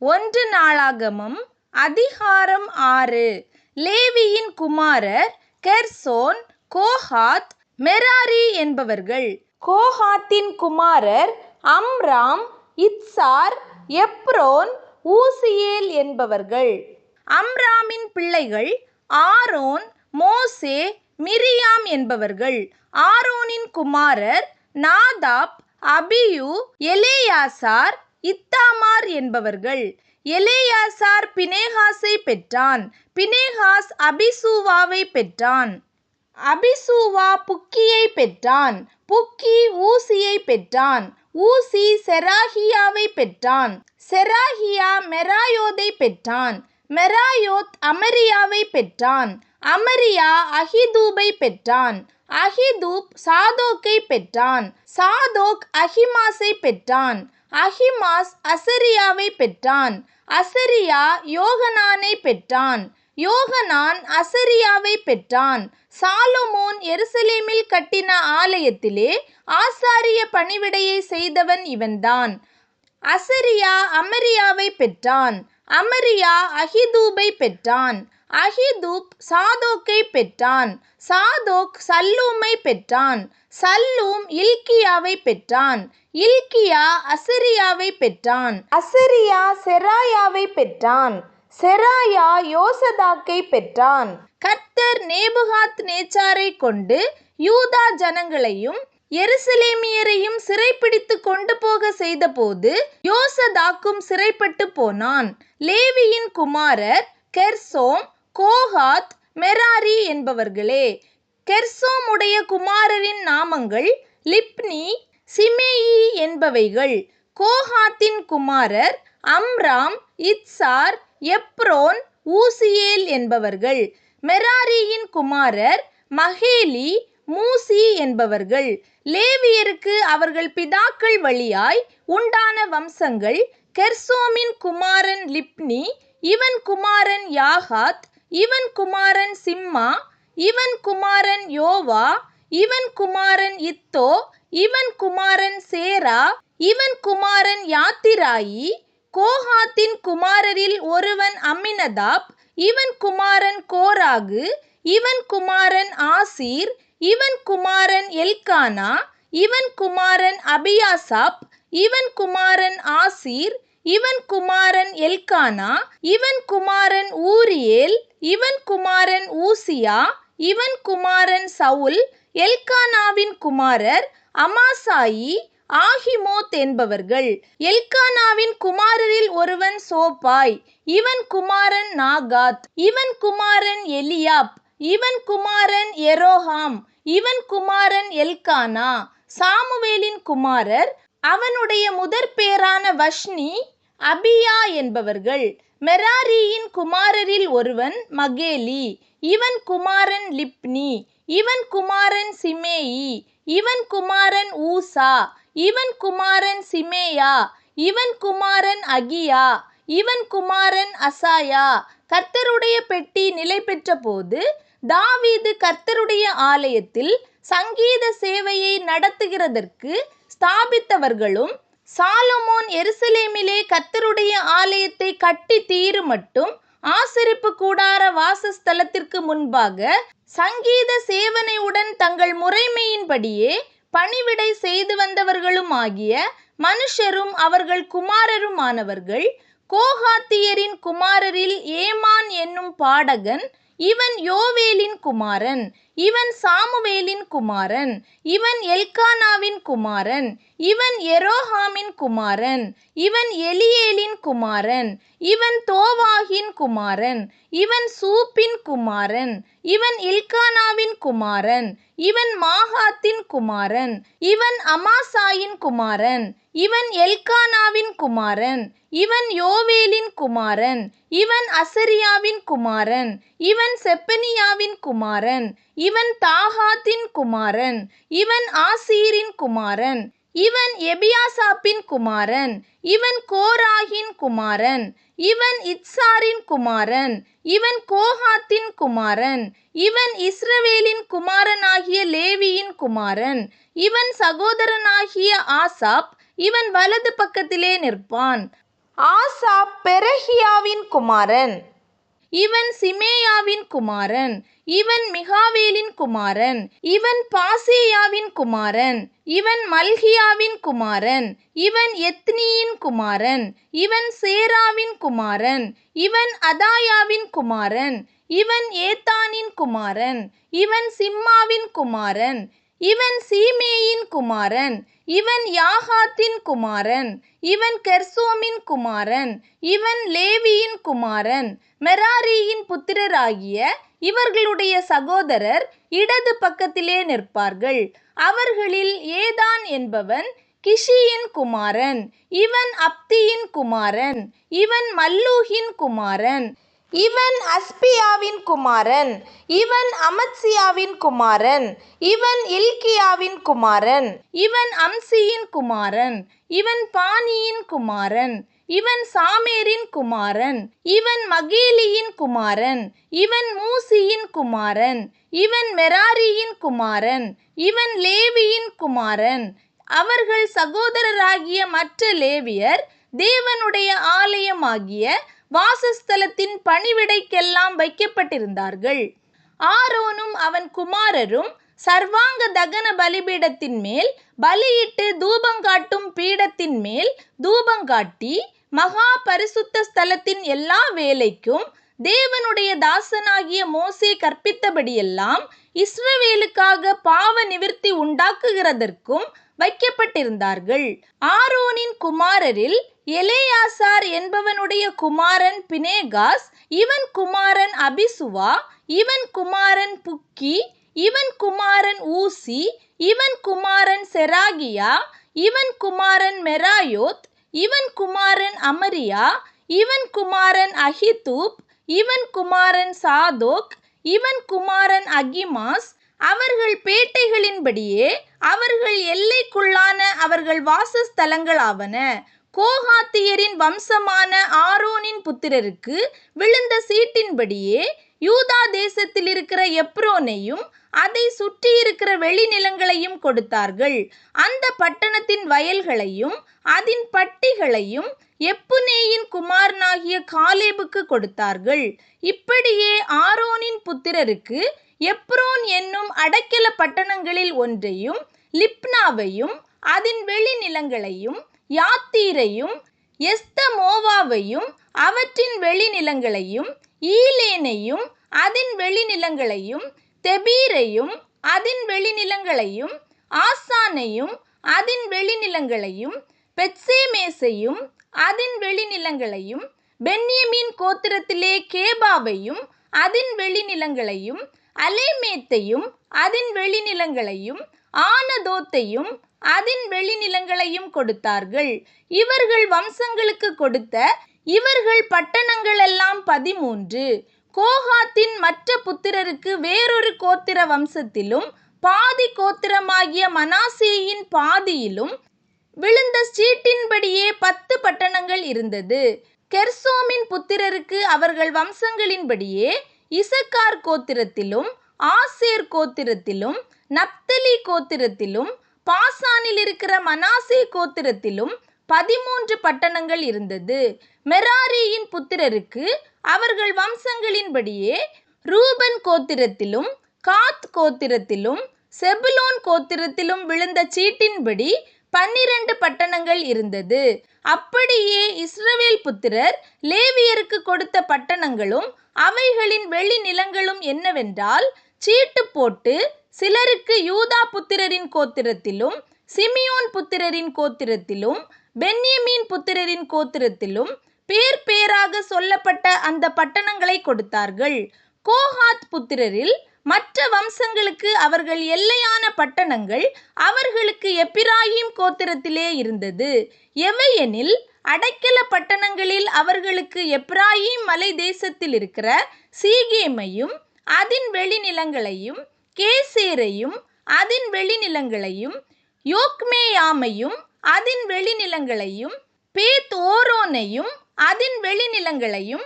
ஒன்று நாளாகமம் அதிகாரம் 6. லேவியின் குமாரர் கெர்சோன், கோகாத், மெராரி என்பவர்கள். கோகாத்தின் குமாரர் அம்ராம், இத்சார், எப்ரோன், ஊசியேல் என்பவர்கள். அம்ராமின் பிள்ளைகள் ஆரோன், மோசே, மிரியாம் என்பவர்கள். ஆரோனின் குமாரர் நாதாப், அபியூ, எலேயாசார், இத்தாமார் என்பவர்கள். எலேயாசார் பினெகாசை பெற்றான். பினெகாஸ் அபிசூவாவை பெற்றான். அபிசூவா புக்கியை பெற்றான். புக்கி ஊசியை பெற்றான். ஊசி செராகியாவை பெற்றான். செராகியா மெராயோதை பெற்றான். மெராயோத் அமரியாவை பெற்றான். அமரியா அகிதூபை பெற்றான். அகிதூப் சாதோக்கை பெற்றான். சாதோக் அகிமாஸை பெற்றான். அகிமாஸ் அசரியாவை பெற்றான். அசரியா யோகனானை பெற்றான். யோகனான் அசரியாவை பெற்றான். சாலொமோன் எருசலேமில் கட்டின ஆலயத்திலே ஆசாரிய பணிவிடையை செய்தவன் இவன்தான். அசரியா அமரியாவை பெற்றான். அமரியா அகிதூபை பெற்றான். அகிதூப் சாதோக்கை பெற்றான். சாதோக் சல்லூமை பெற்றான். சல்லூம் இல்கியாவை பெற்றான். இல்கியா அசரியாவை பெற்றான். அசரியா செராயாவை பெற்றான். செராயா யோசதாக்கை பெற்றான். கர்த்தர் நேபுகாத் நேச்சாரை கொண்டு யூதா ஜனங்களையும் எருசலேமியரையும் சிறைப்பிடித்து கொண்டு போக செய்தபோது யோசதாக்கும் சிறைப்பட்டு போனான். லேவியின் குமாரர் கெர்சோம், கோகாத், மெராரி என்பவர்களே. கெர்சோம் உடைய குமாரரின் நாமங்கள் லிப்னி, சிமேயி என்பவைகள். கோகாத்தின் குமாரர் அம்ராம், இத்சார், எப்ரோன், ஊசியேல் என்பவர்கள். மெராரியின் குமாரர் மகேலி, மூசி என்பவர்கள். லேவியருக்கு அவர்கள் பிதாக்கள் வழியாய் உண்டான வம்சங்கள்: கெர்சோமின் குமாரன் லிப்னி, இவன் குமாரன் யாகாத், இவன் குமாரன் சிம்மா, இவன் குமாரன் யோவா, இவன் குமாரன் இத்தோ, இவன் குமாரன் சேரா, இவன் குமாரன் யாத்திராயி. கோகாத்தின் குமாரரில் ஒருவன் அம்மினதாப், இவன் குமாரன் கோராகு, இவன் குமாரன் ஆசீர், இவன் குமாரன் எல்கானா, இவன் குமாரன் அபியாசாப், இவன் குமாரன் ஆசீர், இவன் குமாரன் எல்கானா, இவன் குமாரன் ஊரியேல், இவன் குமாரன் ஊசியா, இவன் குமாரன் சவுல். எல்கானாவின் குமாரர் அமாசாயி, ஆகிமோத் என்பவர்கள். எல்கானாவின் குமாரரில் ஒருவன் சோபாய், இவன் குமாரன் நாகாத், இவன் குமாரன் எலியாப், இவன் குமாரன் எரோகாம், இவன் குமாரன் எல்கானா. சாமுவேலின் குமாரர் அவனுடைய முதற்பேரான வஷ்னி, அபியா என்பவர்கள். மெராரியின் குமாரரில் ஒருவன் மகேலி, இவன் குமாரன் லிப்னி, இவன் குமாரன் சிமேயி, இவன் குமாரன் ஊசா, இவன் குமாரன் சிமேயா, இவன் குமாரன் அகியா, இவன் குமாரன் அசாயா. கர்த்தருடைய பெட்டி நிலை பெற்ற போது தாவீது கர்த்தருடைய ஆலயத்தில் சங்கீத சேவையை நடத்துகிறதற்கு ஸ்தாபித்தவர்களும், சாலொமோன் எருசலேமிலே கர்த்தருடைய ஆலயத்தை கட்டி தீரு மட்டும் ஆசரிப்பு கூடார வாசஸ்தலத்திற்கு முன்பாக சங்கீத சேவனையுடன் தங்கள் முறைமையின்படியே பணிவிடை செய்து வந்தவர்களுமாகிய மனுஷரும் அவர்கள் குமாரருமானவர்கள். கோகாத்தியரின் குமாரரில் ஏமான் என்னும் பாடகன், இவன் யோவேலின் குமாரன், இவன் சாமுவேலின் குமாரன், இவன் எல்கானாவின் குமாரன், இவன் எரோகாமின் குமாரன், இவன் எலியேலின் குமாரன், இவன் தோவாகின் குமாரன், இவன் சூப்பின் குமாரன், இவன் இல்கானாவின் குமாரன், இவன் மாகாத்தின் குமாரன், இவன் அமாசாயின் குமாரன், இவன் எல்கானாவின் குமாரன், இவன் யோவேலின் குமாரன், இவன் அசரியாவின் குமாரன், இவன் செப்பனியாவின் குமாரன், இவன் தாகாத்தின் குமாரன், இவன் ஆசீரின் குமாரன், இவன் எபியாசாப்பின் குமாரன், இவன் கோராகின் குமாரன், இவன் இத்சாரின் குமாரன், இவன் கோகாத்தின் குமாரன், இவன் இஸ்ரவேலின் குமாரனாகிய லேவியின் குமாரன், இவன் சகோதரனாகிய ஆசாப், இவன் வலது பக்கத்திலே நிற்பான். ஆசா பெரகியாவின் குமாரன். இவன் சிமேயாவின் குமாரன். இவன் மிகாவேலின் குமாரன். இவன் பாசேயாவின் குமாரன். இவன் மல்கியாவின் குமாரன். இவன் எத்னியின் குமாரன். இவன் சேராவின் குமாரன். இவன் அதாயாவின் குமாரன். இவன் ஏத்தானின் குமாரன். இவன் சிம்மாவின் குமாரன். இவன் சீமேயின் குமாரன். இவன் யாகாத்தின் குமாரன். இவன் கெர்சோமின் குமாரன். இவன் லேவியின் குமாரன். மெராரியின் புத்திரராகிய இவர்களுடைய சகோதரர் இடது பக்கத்திலே நிற்பார்கள். அவர்களில் ஏதான் என்பவன் கிஷியின் குமாரன். இவன் அப்தியின் குமாரன். இவன் மல்லூகின் குமாரன். இவன் அஸ்பியாவின் குமாரன். இவன் அமத்சியாவின் குமாரன். இவன் இல்கியாவின் குமாரன். இவன் அம்சியின் குமாரன். இவன் பானியின் குமாரன். இவன் சாமேரின் குமாரன். இவன் மகேலியின் குமாரன். இவன் மூசியின் குமாரன். இவன் மெராரியின் குமாரன். இவன் லேவியின் குமாரன். அவர்கள் சகோதரராகிய மற்ற லேவியர் தேவனுடைய ஆலயமாகிய வாசஸ்தலத்தின் பணிவிடைக்கெல்லாம் வைக்கப்பட்டிருந்தார்கள். ஆரோனும் அவன் குமாரரும் சர்வாங்க தகன பலிபீடத்தின் மேல் பலியிட்டு தூபங்காட்டும் பீடத்தின் மேல் தூபங்காட்டி மகா பரிசுத்த ஸ்தலத்தின் எல்லா வேலைக்கும் தேவனுடைய தாசனாகிய மோசே கற்பித்தபடியெல்லாம் இஸ்ரவேலுக்காக பாவ நிவிர்த்தி உண்டாக்குகிறதற்கும் வைக்கப்பட்டிருந்தார்கள். ஆரோனின் குமாரரில் எலேயாசார் என்பவனுடைய குமாரன் பினேகாஸ். இவன் குமாரன் அபிசுவா. இவன் குமாரன் புக்கி. இவன் குமாரன் ஊசி. இவன் குமாரன் செராகியா. இவன் குமாரன் மெராயோத். இவன் குமாரன் அமரியா. இவன் குமாரன் அஹிதூப். இவன் குமாரன் சாதோக். இவன் குமாரன் அகிமாஸ். அவர்கள் பேட்டைகளின்படியே அவர்கள் எல்லைக்குள்ளான அவர்கள் வாசஸ்தலங்களாவன. கோகாத்தியரின் வம்சமான ஆரோனின் புத்திரருக்கு விழுந்த சீட்டின்படியே யூதா தேசத்தில் இருக்கிற எப்ரோனையும் அதை சுற்றி இருக்கிற வெளிநிலங்களையும் கொடுத்தார்கள். அந்த பட்டணத்தின் வயல்களையும் அதன் பட்டிகளையும் எப்புனேயின் குமாரனாகிய காலேபுக்கு கொடுத்தார்கள். இப்படியே ஆரோனின் புத்திரருக்கு எப்ரோன் என்னும் அடைக்கல பட்டணங்களில் ஒன்றையும் லிப்னாவையும் அதன் வெளிநிலங்களையும் யாத்தீரையும் எஸ்தமோவாவையும் அவற்றின் வெளிநிலங்களையும் ஈலேனையும் அதன் வெளிநிலங்களையும் தெபீரையும் அதன் வெளிநிலங்களையும் ஆசானையும் அதன் வெளிநிலங்களையும் பெத்சேமேசையும் அதன் வெளிநிலங்களையும் பென்யமீன் கோத்திரத்திலே கேபாவையும் அதன் வெளிநிலங்களையும் அலேமேத்தையும் அதன் வெளிநிலங்களையும் ஆனதோத்தையும் அதன் வெளிநிலங்களையும் கொடுத்தார்கள். இவர்கள் வம்சங்களுக்கு கொடுத்த இவர்கள் பட்டணங்கள் எல்லாம் 13. கோகாத்தின் மற்ற புத்திரருக்கு வேறொரு கோத்திர வம்சத்திலும் பாதி கோத்திரமாகிய மனாசேயின் பாதியிலும் விழுந்த சீட்டின்படியே 10 பட்டணங்கள் இருந்தது. கெர்சோமின் புத்திரருக்கு அவர்கள் வம்சங்களின்படியே இசக்கார் கோத்திரத்திலும் ஆசேர் கோத்திரத்திலும் நப்தலி கோத்திரத்திலும் பாசானில் இருக்கிற மனாசே கோத்திரத்திலும் 13 பட்டணங்கள் இருந்தது. மெராரியின் புத்திரருக்கு அவர்கள் வம்சங்களின்படியே ரூபன் கோத்திரத்திலும் காத் கோத்திரத்திலும் செபுலோன் கோத்திரத்திலும் விழுந்த சீட்டின்படி 12 பட்டணங்கள் இருந்தது. அப்படியே இஸ்ரவேல் புத்திரர் லேவியருக்கு கொடுத்த பட்டணங்களும் அவைகளின் வெளிநிலங்களும் என்னவென்றால், சீட்டு போட்டு சிலருக்கு யூதா புத்திரரின் கோத்திரத்திலும் சிமியோன் புத்திரரின் கோத்திரத்திலும் பென்யமீன் புத்திரரின் கோத்திரத்திலும் பேர் பேராக சொல்லப்பட்ட அந்த பட்டணங்களை கொடுத்தார்கள். கோகாத் புத்திரரில் மற்ற வம்சங்களுக்கு அவர்கள் எல்லையான பட்டணங்கள் அவர்களுக்கு எப்பிராயீம் கோத்திரத்திலே இருந்தது. எவையெனில் அடைக்கல பட்டணங்களில் அவர்களுக்கு எப்பிராயீம் மலை தேசத்தில் இருக்கிற சீகேமையும் அதன் வெளிநிலங்களையும் கேசேரையும் அதன் வெளிநிலங்களையும் யோக்மேயாமையும் அதன் வெளிநிலங்களையும் பேத் ஓரோனையும் அதன் வெளிநிலங்களையும்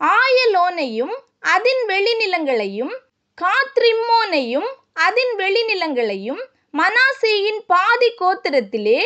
ஆயலோனையும் அதன் வெளிநிலங்களையும் காத்ரிம்மோனையும் அதன் வெளிநிலங்களையும் மனாசேயின் பாதி கோத்திரத்திலே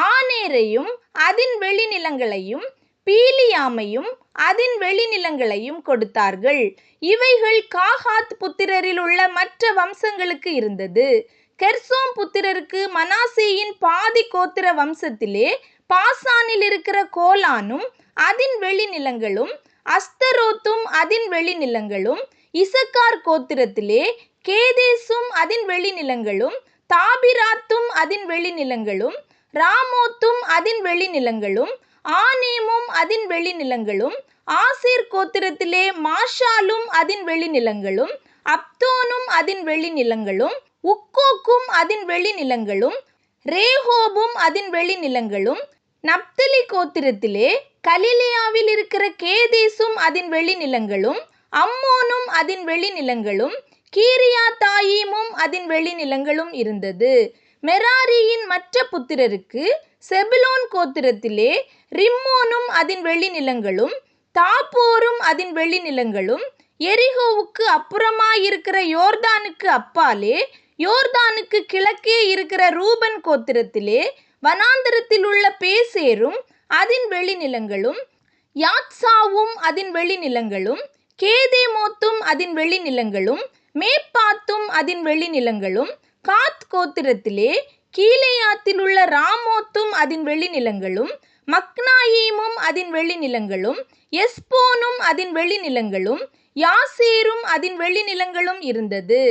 ஆனேரையும் அதன் வெளிநிலங்களையும் பீலியாமையும் அதன் வெளிநிலங்களையும் கொடுத்தார்கள். இவைகள் காகாத் புத்திரரில் உள்ள மற்ற வம்சங்களுக்கு இருந்தது. கெர்சோம் புத்திரருக்கு மனாசேயின் பாதி கோத்திர வம்சத்திலே பாசானில் இருக்கிற கோலானும் அதன் வெளிநிலங்களும், அஸ்தரோத்தும் அதன் வெளிநிலங்களும், இசக்கார் கோத்திரத்திலே கேதேசும் அதன் வெளிநிலங்களும், தாபிராத்தும் அதன் வெளிநிலங்களும், ராமோத்தும் அதன் வெளிநிலங்களும், ஆனேமும் அதன் வெளிநிலங்களும், ஆசேர் கோத்திரத்திலே மாஷாலும் அதன் வெளிநிலங்களும், அப்தோனும் அதன் வெளிநிலங்களும், உக்கோக்கும் அதன் வெளிநிலங்களும், ரேகோபும் அதன் வெளிநிலங்களும், நப்தலி கோத்திரத்திலே கலிலேயாவில் இருக்கிற கேதேசும் அதன் வெளிநிலங்களும், அம்மோனும் அதன் வெளிநிலங்களும், கீரியாத்தாயீமும் அதன் வெளிநிலங்களும் இருந்தது. மெராரியின் மற்ற புத்திரருக்கு செபுலோன் கோத்திரத்திலே ரிம்மோனும் அதன் வெளிநிலங்களும், தாபோரும் அதன் வெளிநிலங்களும், எரிகோவுக்கு அப்புறமாயிருக்கிற யோர்தானுக்கு அப்பாலே யோர்தானுக்கு கிழக்கே இருக்கிற ரூபன் கோத்திரத்திலே வனாந்தரத்தில் உள்ள பேசேரும் அதன் வெளிநிலங்களும், யாத்சாவும் அதன் வெளிநிலங்களும், கேதேமோத்தும் அதன் வெளிநிலங்களும், மேப்பாத்தும் அதன் வெளிநிலங்களும், காத் கோத்திரத்திலே கீலேயாத்தில் உள்ள ராமோத்தும் அதன் வெளிநிலங்களும், மக்னாயீமும் அதன் வெளிநிலங்களும், எஸ்போனும் அதன் வெளிநிலங்களும், யாசேரும் அதன் வெளிநிலங்களும் இருந்தது.